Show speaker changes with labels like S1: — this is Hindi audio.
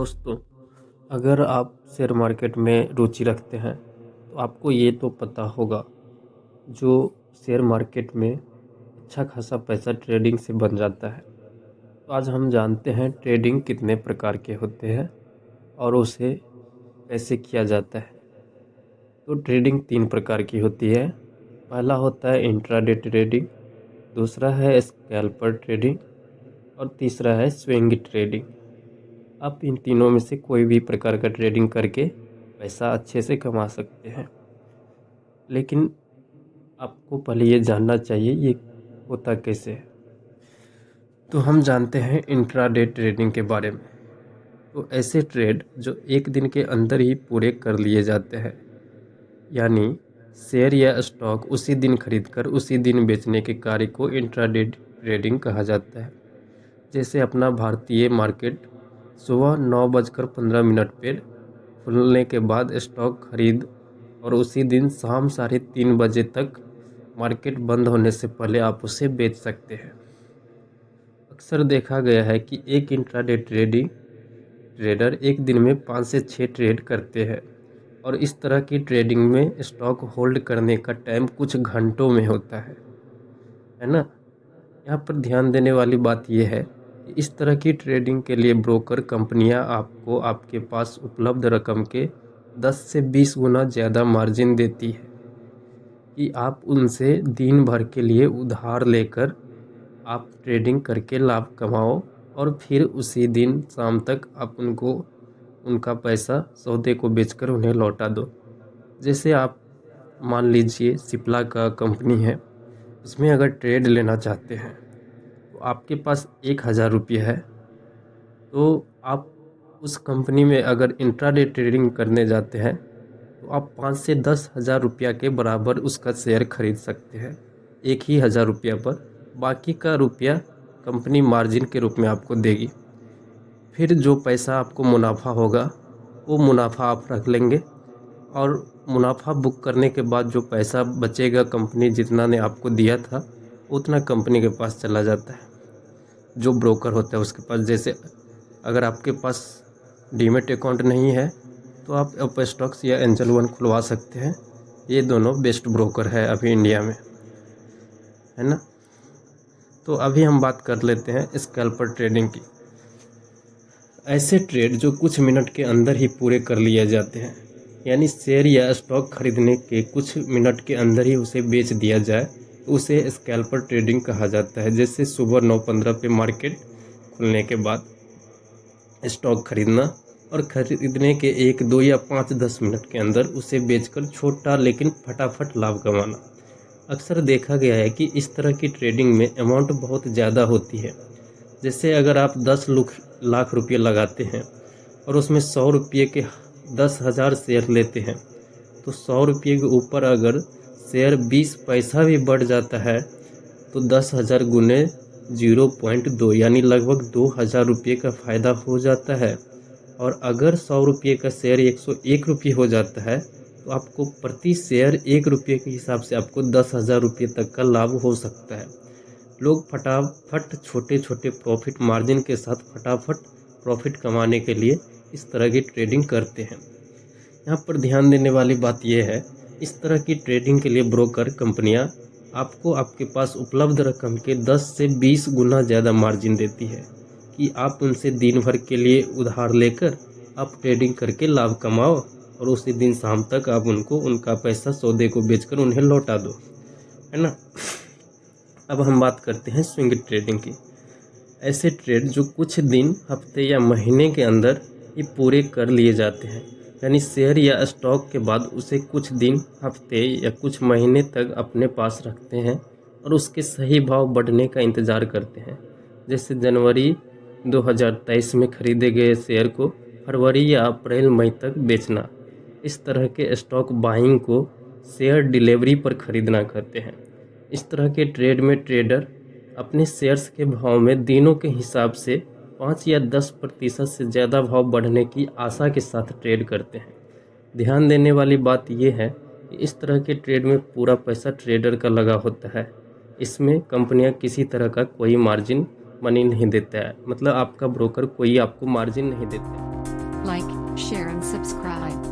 S1: दोस्तों, अगर आप शेयर मार्केट में रुचि रखते हैं तो आपको ये तो पता होगा, जो शेयर मार्केट में अच्छा खासा पैसा ट्रेडिंग से बन जाता है। तो आज हम जानते हैं ट्रेडिंग कितने प्रकार के होते हैं और उसे कैसे किया जाता है। तो ट्रेडिंग 3 प्रकार की होती है। पहला होता है इंट्राडे ट्रेडिंग, दूसरा है स्कैल्पर ट्रेडिंग और तीसरा है स्विंग ट्रेडिंग। आप इन तीनों में से कोई भी प्रकार का ट्रेडिंग करके पैसा अच्छे से कमा सकते हैं। लेकिन आपको पहले ये जानना चाहिए ये होता कैसे है। तो हम जानते हैं इंट्राडे ट्रेडिंग के बारे में। तो ऐसे ट्रेड जो एक दिन के अंदर ही पूरे कर लिए जाते हैं, यानी शेयर या स्टॉक उसी दिन खरीदकर उसी दिन बेचने के कार्य को इंट्राडे ट्रेडिंग कहा जाता है। जैसे अपना भारतीय मार्केट सुबह 9:15 पर खुलने के बाद स्टॉक खरीद और उसी दिन शाम 3:30 बजे तक मार्केट बंद होने से पहले आप उसे बेच सकते हैं। अक्सर देखा गया है कि एक इंट्राडे ट्रेडर एक दिन में 5 से 6 ट्रेड करते हैं और इस तरह की ट्रेडिंग में स्टॉक होल्ड करने का टाइम कुछ घंटों में होता है ना। यहाँ पर ध्यान देने वाली बात यह है कि इस तरह की ट्रेडिंग के लिए ब्रोकर कंपनियां आपको आपके पास उपलब्ध रकम के 10 से 20 गुना ज़्यादा मार्जिन देती है कि आप उनसे दिन भर के लिए उधार लेकर आप ट्रेडिंग करके लाभ कमाओ और फिर उसी दिन शाम तक आप उनको उनका पैसा सौदे को बेचकर उन्हें लौटा दो। जैसे आप मान लीजिए सिप्ला का कंपनी है, उसमें अगर ट्रेड लेना चाहते हैं तो आपके पास 1000 रुपये है, तो आप उस कंपनी में अगर इंट्राडे ट्रेडिंग करने जाते हैं तो आप 5 से 10 हज़ार रुपया के बराबर उसका शेयर खरीद सकते हैं 1000 रुपया पर। बाकी का रुपया कंपनी मार्जिन के रूप में आपको देगी। फिर जो पैसा आपको मुनाफा होगा वो मुनाफा आप रख लेंगे और मुनाफा बुक करने के बाद जो पैसा बचेगा कंपनी जितना ने आपको दिया था उतना कंपनी के पास चला जाता है, जो ब्रोकर होता है उसके पास। जैसे अगर आपके पास डीमेट अकाउंट नहीं है तो आप अप स्टॉक्स या एंजल वन खुलवा सकते हैं। ये दोनों बेस्ट ब्रोकर है अभी इंडिया में, है ना। तो अभी हम बात कर लेते हैं स्कैल्पर ट्रेडिंग की। ऐसे ट्रेड जो कुछ मिनट के अंदर ही पूरे कर लिए जाते हैं, यानी शेयर या स्टॉक खरीदने के कुछ मिनट के अंदर ही उसे बेच दिया जाए तो उसे स्कैल्पर ट्रेडिंग कहा जाता है। जैसे सुबह 9:15 पे मार्केट खुलने के बाद स्टॉक खरीदना और खरीदने के 1, 2 या 5, 10 मिनट के अंदर उसे बेचकर छोटा लेकिन फटाफट लाभ कमाना। अक्सर देखा गया है कि इस तरह की ट्रेडिंग में अमाउंट बहुत ज़्यादा होती है। जैसे अगर आप 10 लाख रुपये लगाते हैं और उसमें 100 रुपये के 10,000 शेयर लेते हैं तो 100 रुपये के ऊपर अगर शेयर 20 पैसा भी बढ़ जाता है तो 10,000 गुने 0.2 यानी लगभग 2,000 रुपये का फ़ायदा हो जाता है। और अगर 100 रुपये का शेयर 101 रुपये हो जाता है तो आपको प्रति शेयर 1 रुपये के हिसाब से आपको 10,000 रुपये तक का लाभ हो सकता है। लोग फटाफट छोटे छोटे प्रॉफिट मार्जिन के साथ फटाफट प्रॉफिट कमाने के लिए इस तरह की ट्रेडिंग करते हैं। यहाँ पर ध्यान देने वाली बात यह है, इस तरह की ट्रेडिंग के लिए ब्रोकर कंपनियाँ आपको आपके पास उपलब्ध रकम के 10 से 20 गुना ज़्यादा मार्जिन देती है कि आप उनसे दिन भर के लिए उधार लेकर आप ट्रेडिंग करके लाभ कमाओ और उसी दिन शाम तक आप उनको उनका पैसा सौदे को बेचकर उन्हें लौटा दो, है ना। अब हम बात करते हैं स्विंग ट्रेडिंग की। ऐसे ट्रेड जो कुछ दिन, हफ्ते या महीने के अंदर ही पूरे कर लिए जाते हैं, यानी शेयर या स्टॉक के बाद उसे कुछ दिन, हफ्ते या कुछ महीने तक अपने पास रखते हैं और उसके सही भाव बढ़ने का इंतज़ार करते हैं। जैसे जनवरी 2023 में खरीदे गए शेयर को फरवरी या अप्रैल मई तक बेचना। इस तरह के स्टॉक बाइंग को शेयर डिलीवरी पर खरीदना कहते हैं। इस तरह के ट्रेड में ट्रेडर अपने शेयर्स के भाव में दिनों के हिसाब से 5 या 10% से ज़्यादा भाव बढ़ने की आशा के साथ ट्रेड करते हैं। ध्यान देने वाली बात यह है कि इस तरह के ट्रेड में पूरा पैसा ट्रेडर का लगा होता है। इसमें कंपनियां किसी तरह का कोई मार्जिन मनी नहीं देता है, मतलब आपका ब्रोकर कोई आपको मार्जिन नहीं देता है।
S2: Like, share and subscribe.